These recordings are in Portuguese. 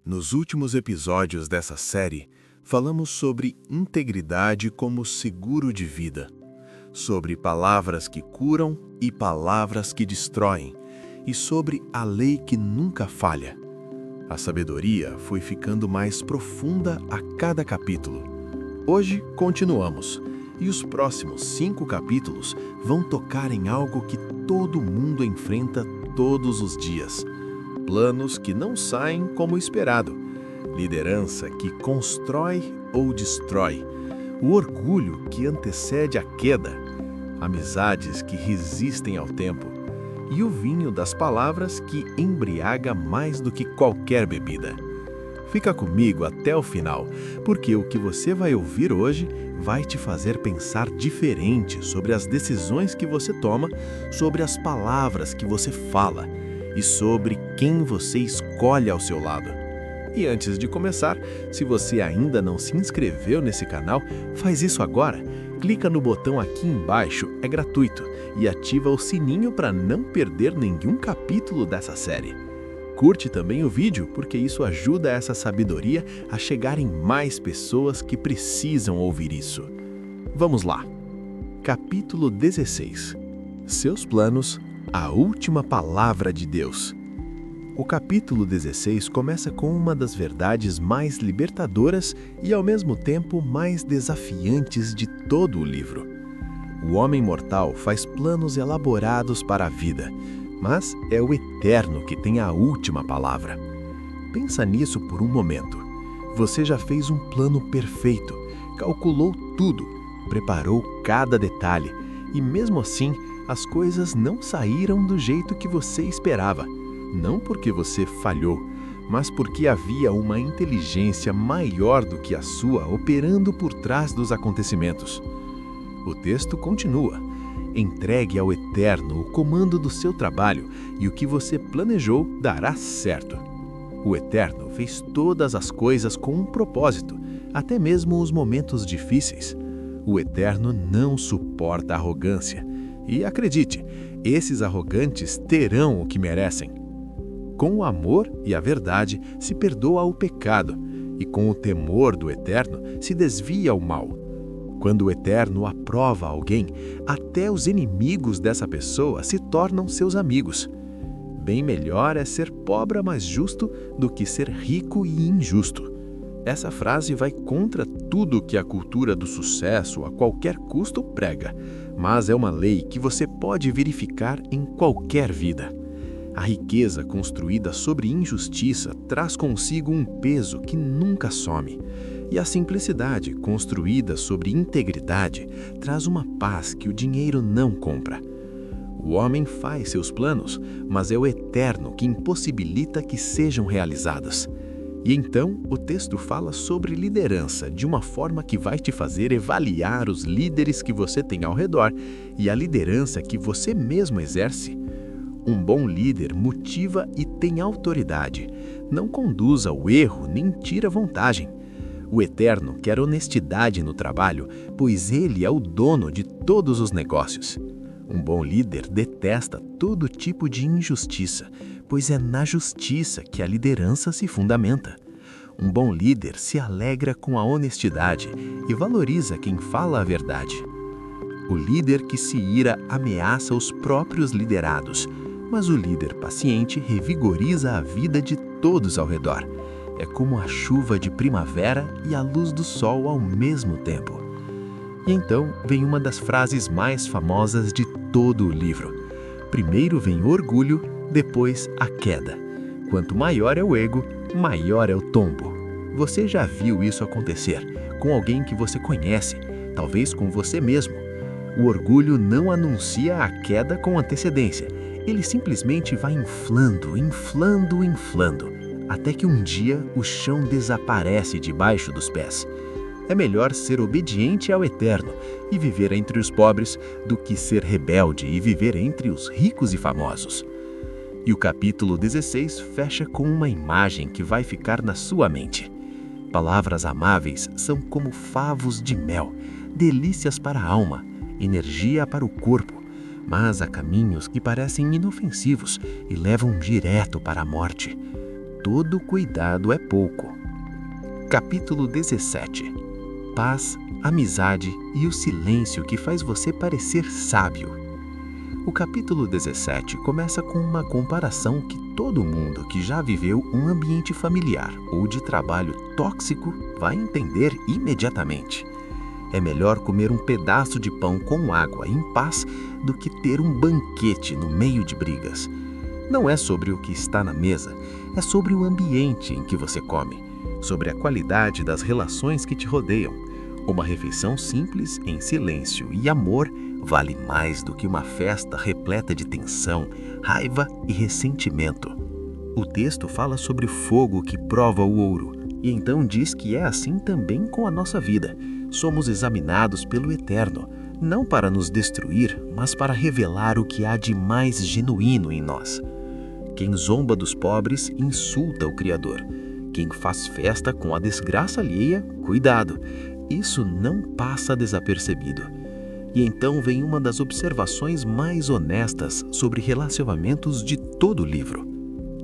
Nos últimos episódios dessa série, falamos sobre integridade como seguro de vida, sobre palavras que curam e palavras que destroem, e sobre a lei que nunca falha. A sabedoria foi ficando mais profunda a cada capítulo. Hoje continuamos, e os próximos 5 capítulos vão tocar em algo que todo mundo enfrenta todos os dias. Planos que não saem como esperado, liderança que constrói ou destrói, o orgulho que antecede a queda, amizades que resistem ao tempo e o vinho das palavras que embriaga mais do que qualquer bebida. Fica comigo até o final, porque o que você vai ouvir hoje vai te fazer pensar diferente sobre as decisões que você toma, sobre as palavras que você fala e sobre quem você escolhe ao seu lado. E antes de começar, se você ainda não se inscreveu nesse canal, faz isso agora. Clica no botão aqui embaixo, é gratuito, e ativa o sininho para não perder nenhum capítulo dessa série. Curte também o vídeo, porque isso ajuda essa sabedoria a chegar em mais pessoas que precisam ouvir isso. Vamos lá. Capítulo 16. Seus planos, a última palavra de Deus. O capítulo 16 começa com uma das verdades mais libertadoras e, ao mesmo tempo, mais desafiantes de todo o livro. O homem mortal faz planos elaborados para a vida, mas é o Eterno que tem a última palavra. Pensa nisso por um momento. Você já fez um plano perfeito, calculou tudo, preparou cada detalhe, e mesmo assim, as coisas não saíram do jeito que você esperava. Não porque você falhou, mas porque havia uma inteligência maior do que a sua operando por trás dos acontecimentos. O texto continua. Entregue ao Eterno o comando do seu trabalho e o que você planejou dará certo. O Eterno fez todas as coisas com um propósito, até mesmo os momentos difíceis. O Eterno não suporta arrogância. E acredite, esses arrogantes terão o que merecem. Com o amor e a verdade se perdoa o pecado, e com o temor do Eterno se desvia o mal. Quando o Eterno aprova alguém, até os inimigos dessa pessoa se tornam seus amigos. Bem melhor é ser pobre, mas justo, do que ser rico e injusto. Essa frase vai contra tudo que a cultura do sucesso a qualquer custo prega, mas é uma lei que você pode verificar em qualquer vida. A riqueza construída sobre injustiça traz consigo um peso que nunca some. E a simplicidade construída sobre integridade traz uma paz que o dinheiro não compra. O homem faz seus planos, mas é o Eterno que impossibilita que sejam realizados. E então, o texto fala sobre liderança de uma forma que vai te fazer avaliar os líderes que você tem ao redor e a liderança que você mesmo exerce. Um bom líder motiva e tem autoridade, não conduz ao erro nem tira vantagem. O Eterno quer honestidade no trabalho, pois Ele é o dono de todos os negócios. Um bom líder detesta todo tipo de injustiça, pois é na justiça que a liderança se fundamenta. Um bom líder se alegra com a honestidade e valoriza quem fala a verdade. O líder que se ira ameaça os próprios liderados, mas o líder paciente revigoriza a vida de todos ao redor. É como a chuva de primavera e a luz do sol ao mesmo tempo. E então vem uma das frases mais famosas de todo o livro. Primeiro vem o orgulho, depois a queda. Quanto maior é o ego, maior é o tombo. Você já viu isso acontecer com alguém que você conhece, talvez com você mesmo. O orgulho não anuncia a queda com antecedência. Ele simplesmente vai inflando, até que um dia o chão desaparece debaixo dos pés. É melhor ser obediente ao Eterno e viver entre os pobres do que ser rebelde e viver entre os ricos e famosos. E o capítulo 16 fecha com uma imagem que vai ficar na sua mente. Palavras amáveis são como favos de mel, delícias para a alma, energia para o corpo. Mas há caminhos que parecem inofensivos e levam direto para a morte. todo cuidado é pouco. Capítulo 17. Paz, amizade e o silêncio que faz você parecer sábio. O capítulo 17 começa com uma comparação que todo mundo que já viveu um ambiente familiar ou de trabalho tóxico vai entender imediatamente. É melhor comer um pedaço de pão com água em paz do que ter um banquete no meio de brigas. Não é sobre o que está na mesa, é sobre o ambiente em que você come, sobre a qualidade das relações que te rodeiam. Uma refeição simples, em silêncio e amor, vale mais do que uma festa repleta de tensão, raiva e ressentimento. O texto fala sobre o fogo que prova o ouro, e então diz que é assim também com a nossa vida. Somos examinados pelo Eterno, não para nos destruir, mas para revelar o que há de mais genuíno em nós. Quem zomba dos pobres insulta o Criador. Quem faz festa com a desgraça alheia, cuidado, isso não passa desapercebido. E então vem uma das observações mais honestas sobre relacionamentos de todo o livro.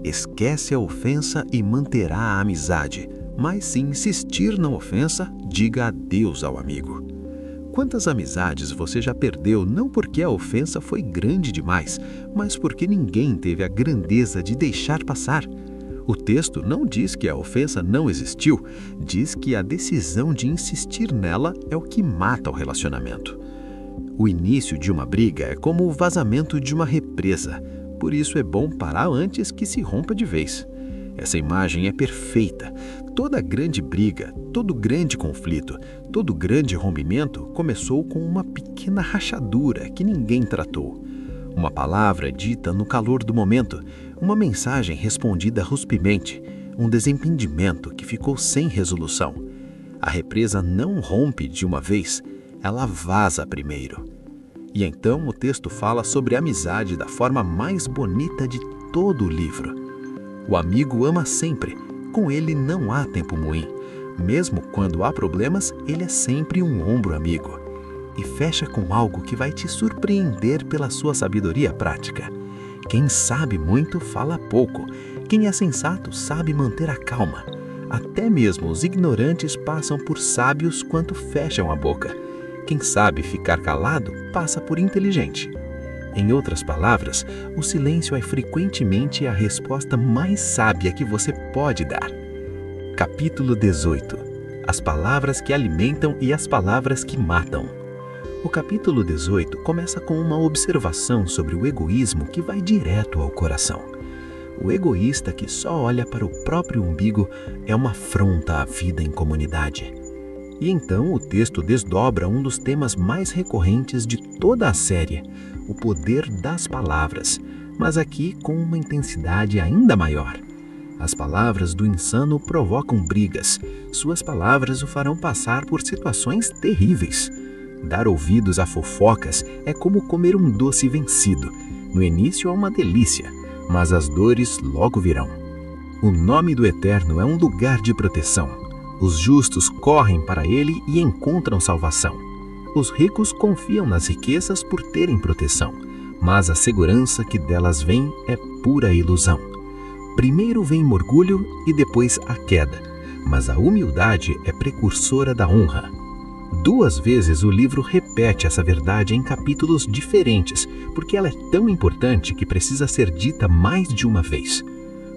Esquece a ofensa e manterá a amizade, mas se insistir na ofensa, diga adeus ao amigo. Quantas amizades você já perdeu não porque a ofensa foi grande demais, mas porque ninguém teve a grandeza de deixar passar? O texto não diz que a ofensa não existiu, diz que a decisão de insistir nela é o que mata o relacionamento. O início de uma briga é como o vazamento de uma represa, por isso é bom parar antes que se rompa de vez. Essa imagem é perfeita. Toda grande briga, todo grande conflito, todo grande rompimento começou com uma pequena rachadura que ninguém tratou. Uma palavra dita no calor do momento, uma mensagem respondida ruspimente, um desentendimento que ficou sem resolução. A represa não rompe de uma vez, ela vaza primeiro. E então o texto fala sobre a amizade da forma mais bonita de todo o livro. O amigo ama sempre, com ele não há tempo ruim. Mesmo quando há problemas, ele é sempre um ombro amigo. E fecha com algo que vai te surpreender pela sua sabedoria prática. Quem sabe muito fala pouco. Quem é sensato sabe manter a calma. Até mesmo os ignorantes passam por sábios quando fecham a boca. Quem sabe ficar calado passa por inteligente. Em outras palavras, o silêncio é frequentemente a resposta mais sábia que você pode dar. Capítulo 18. As palavras que alimentam e as palavras que matam. O capítulo 18 começa com uma observação sobre o egoísmo que vai direto ao coração. O egoísta que só olha para o próprio umbigo é uma afronta à vida em comunidade. E então o texto desdobra um dos temas mais recorrentes de toda a série, o poder das palavras, mas aqui com uma intensidade ainda maior. As palavras do insano provocam brigas, suas palavras o farão passar por situações terríveis. Dar ouvidos a fofocas é como comer um doce vencido. No início é uma delícia, mas as dores logo virão. O nome do Eterno é um lugar de proteção. Os justos correm para ele e encontram salvação. Os ricos confiam nas riquezas por terem proteção, mas a segurança que delas vem é pura ilusão. Primeiro vem o orgulho e depois a queda, mas a humildade é precursora da honra. 2 vezes o livro repete essa verdade em capítulos diferentes, porque ela é tão importante que precisa ser dita mais de uma vez.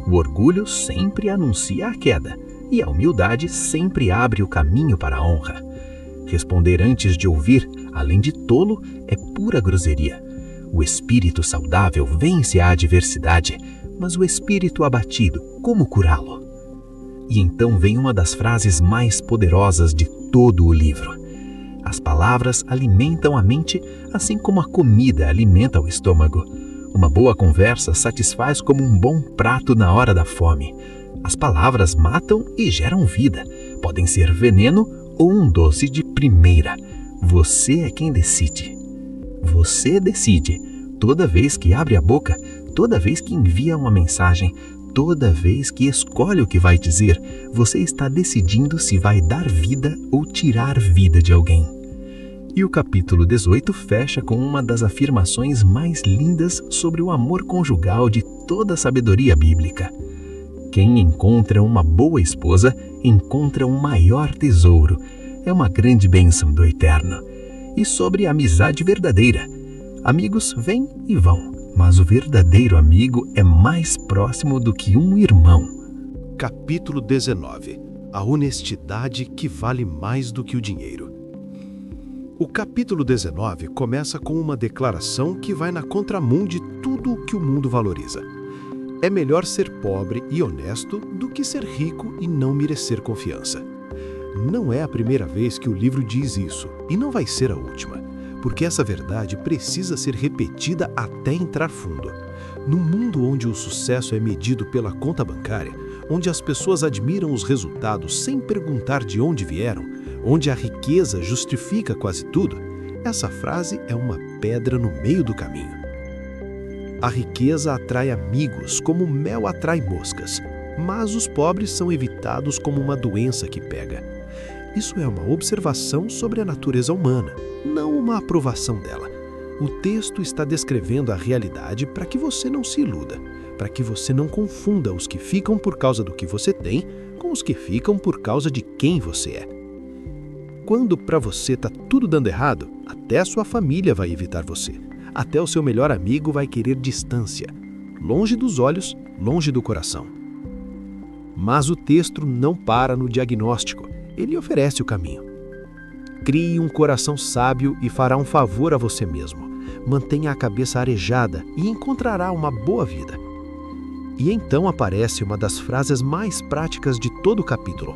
O orgulho sempre anuncia a queda, e a humildade sempre abre o caminho para a honra. Responder antes de ouvir, além de tolo, é pura grosseria. O espírito saudável vence a adversidade, mas o espírito abatido, como curá-lo? E então vem uma das frases mais poderosas de todo o livro. As palavras alimentam a mente, assim como a comida alimenta o estômago. Uma boa conversa satisfaz como um bom prato na hora da fome. As palavras matam e geram vida. Podem ser veneno ou um doce de primeira. Você é quem decide. Você decide. Toda vez que abre a boca, toda vez que envia uma mensagem, toda vez que escolhe o que vai dizer, você está decidindo se vai dar vida ou tirar vida de alguém. E o capítulo 18 fecha com uma das afirmações mais lindas sobre o amor conjugal de toda a sabedoria bíblica. Quem encontra uma boa esposa, encontra um maior tesouro. É uma grande bênção do Eterno. E sobre a amizade verdadeira. Amigos vêm e vão, mas o verdadeiro amigo é mais próximo do que um irmão. Capítulo 19. A honestidade que vale mais do que o dinheiro. O capítulo 19 começa com uma declaração que vai na contramão de tudo o que o mundo valoriza. É melhor ser pobre e honesto do que ser rico e não merecer confiança. Não é a primeira vez que o livro diz isso, e não vai ser a última, porque essa verdade precisa ser repetida até entrar fundo. No mundo onde o sucesso é medido pela conta bancária, onde as pessoas admiram os resultados sem perguntar de onde vieram, onde a riqueza justifica quase tudo, essa frase é uma pedra no meio do caminho. A riqueza atrai amigos como o mel atrai moscas, mas os pobres são evitados como uma doença que pega. Isso é uma observação sobre a natureza humana, não uma aprovação dela. O texto está descrevendo a realidade para que você não se iluda, para que você não confunda os que ficam por causa do que você tem com os que ficam por causa de quem você é. Quando para você está tudo dando errado, até a sua família vai evitar você. Até o seu melhor amigo vai querer distância, longe dos olhos, longe do coração. Mas o texto não para no diagnóstico, ele oferece o caminho. Crie um coração sábio e fará um favor a você mesmo. Mantenha a cabeça arejada e encontrará uma boa vida. E então aparece uma das frases mais práticas de todo o capítulo.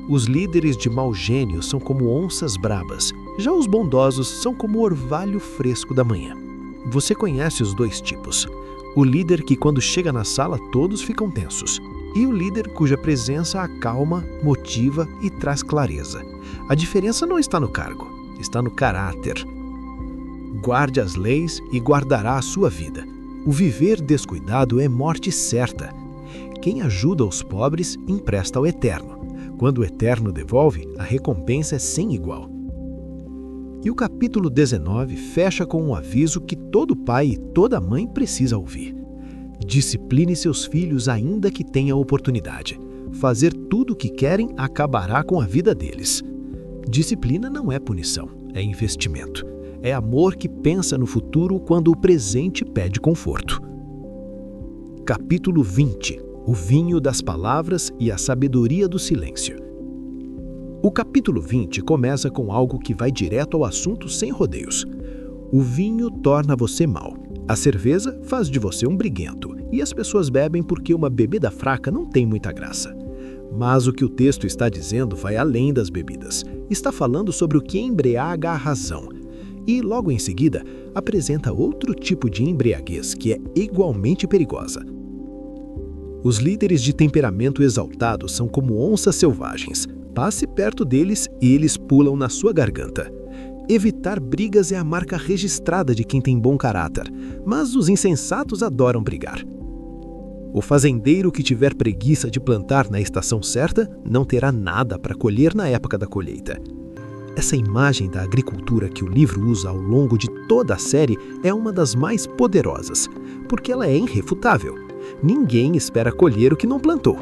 Os líderes de mau gênio são como onças brabas, já os bondosos são como o orvalho fresco da manhã. Você conhece os dois tipos. O líder que quando chega na sala todos ficam tensos. E o líder cuja presença acalma, motiva e traz clareza. A diferença não está no cargo, está no caráter. Guarde as leis e guardará a sua vida. O viver descuidado é morte certa. Quem ajuda os pobres empresta ao Eterno. Quando o Eterno devolve, a recompensa é sem igual. E o capítulo 19 fecha com um aviso que todo pai e toda mãe precisa ouvir. Discipline seus filhos ainda que tenha oportunidade. Fazer tudo o que querem acabará com a vida deles. Disciplina não é punição, é investimento. É amor que pensa no futuro quando o presente pede conforto. Capítulo 20. O vinho das palavras e a sabedoria do silêncio. O capítulo 20 começa com algo que vai direto ao assunto sem rodeios. O vinho torna você mau. A cerveja faz de você um briguento. E as pessoas bebem porque uma bebida fraca não tem muita graça. Mas o que o texto está dizendo vai além das bebidas. Está falando sobre o que embriaga a razão. E, logo em seguida, apresenta outro tipo de embriaguez que é igualmente perigosa. Os líderes de temperamento exaltado são como onças selvagens. Passe perto deles e eles pulam na sua garganta. Evitar brigas é a marca registrada de quem tem bom caráter, mas os insensatos adoram brigar. O fazendeiro que tiver preguiça de plantar na estação certa não terá nada para colher na época da colheita. Essa imagem da agricultura que o livro usa ao longo de toda a série é uma das mais poderosas, porque ela é irrefutável. Ninguém espera colher o que não plantou.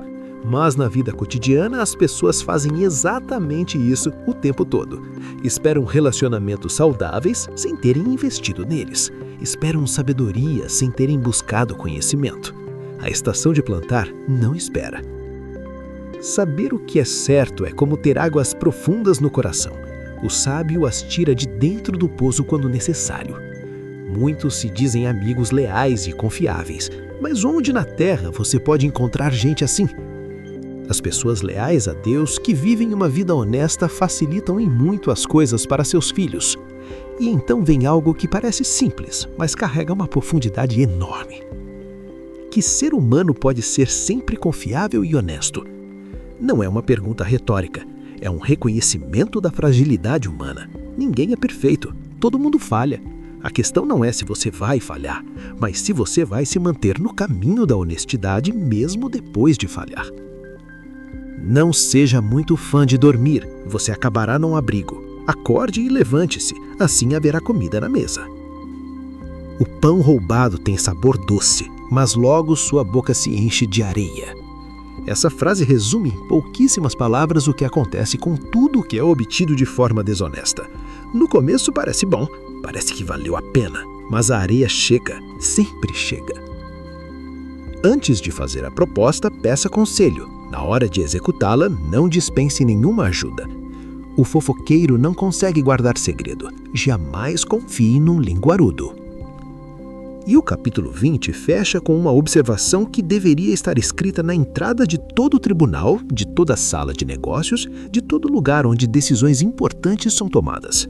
Mas na vida cotidiana as pessoas fazem exatamente isso o tempo todo. Esperam relacionamentos saudáveis sem terem investido neles. Esperam sabedoria sem terem buscado conhecimento. A estação de plantar não espera. Saber o que é certo é como ter águas profundas no coração. O sábio as tira de dentro do poço quando necessário. Muitos se dizem amigos leais e confiáveis, mas onde na terra você pode encontrar gente assim? As pessoas leais a Deus que vivem uma vida honesta facilitam em muito as coisas para seus filhos. E então vem algo que parece simples, mas carrega uma profundidade enorme. Que ser humano pode ser sempre confiável e honesto? Não é uma pergunta retórica, é um reconhecimento da fragilidade humana. Ninguém é perfeito, todo mundo falha. A questão não é se você vai falhar, mas se você vai se manter no caminho da honestidade mesmo depois de falhar. Não seja muito fã de dormir, você acabará num abrigo. Acorde e levante-se, assim haverá comida na mesa. O pão roubado tem sabor doce, mas logo sua boca se enche de areia. Essa frase resume em pouquíssimas palavras o que acontece com tudo o que é obtido de forma desonesta. No começo parece bom, parece que valeu a pena, mas a areia chega, sempre chega. Antes de fazer a proposta, peça conselho. Na hora de executá-la, não dispense nenhuma ajuda. O fofoqueiro não consegue guardar segredo. Jamais confie num linguarudo. E o capítulo 20 fecha com uma observação que deveria estar escrita na entrada de todo o tribunal, de toda sala de negócios, de todo lugar onde decisões importantes são tomadas.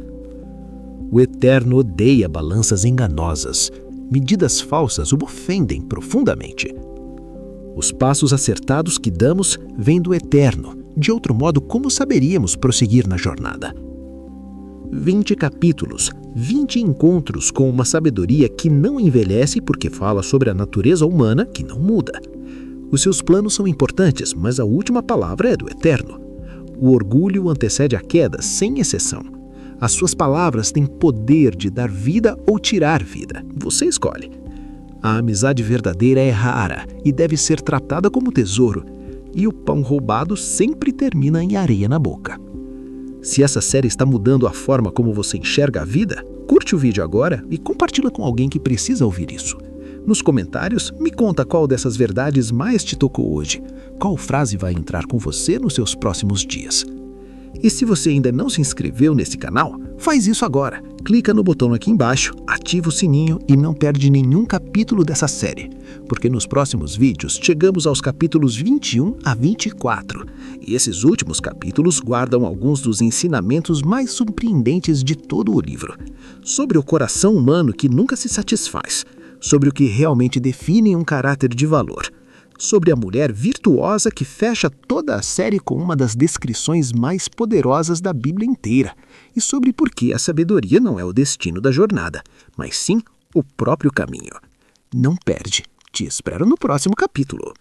O Eterno odeia balanças enganosas. Medidas falsas o ofendem profundamente. Os passos acertados que damos vêm do Eterno. De outro modo, como saberíamos prosseguir na jornada? 20 capítulos, 20 encontros com uma sabedoria que não envelhece porque fala sobre a natureza humana que não muda. Os seus planos são importantes, mas a última palavra é do Eterno. O orgulho antecede a queda, sem exceção. As suas palavras têm poder de dar vida ou tirar vida. Você escolhe. A amizade verdadeira é rara e deve ser tratada como tesouro. E o pão roubado sempre termina em areia na boca. Se essa série está mudando a forma como você enxerga a vida, curte o vídeo agora e compartilha com alguém que precisa ouvir isso. Nos comentários, me conta qual dessas verdades mais te tocou hoje. Qual frase vai entrar com você nos seus próximos dias. E se você ainda não se inscreveu nesse canal, faz isso agora. Clica no botão aqui embaixo, ativa o sininho e não perde nenhum capítulo dessa série. Porque nos próximos vídeos chegamos aos capítulos 21 a 24. E esses últimos capítulos guardam alguns dos ensinamentos mais surpreendentes de todo o livro. Sobre o coração humano que nunca se satisfaz. Sobre o que realmente define um caráter de valor. Sobre a mulher virtuosa que fecha toda a série com uma das descrições mais poderosas da Bíblia inteira, e sobre por que a sabedoria não é o destino da jornada, mas sim o próprio caminho. Não perde, te espero no próximo capítulo.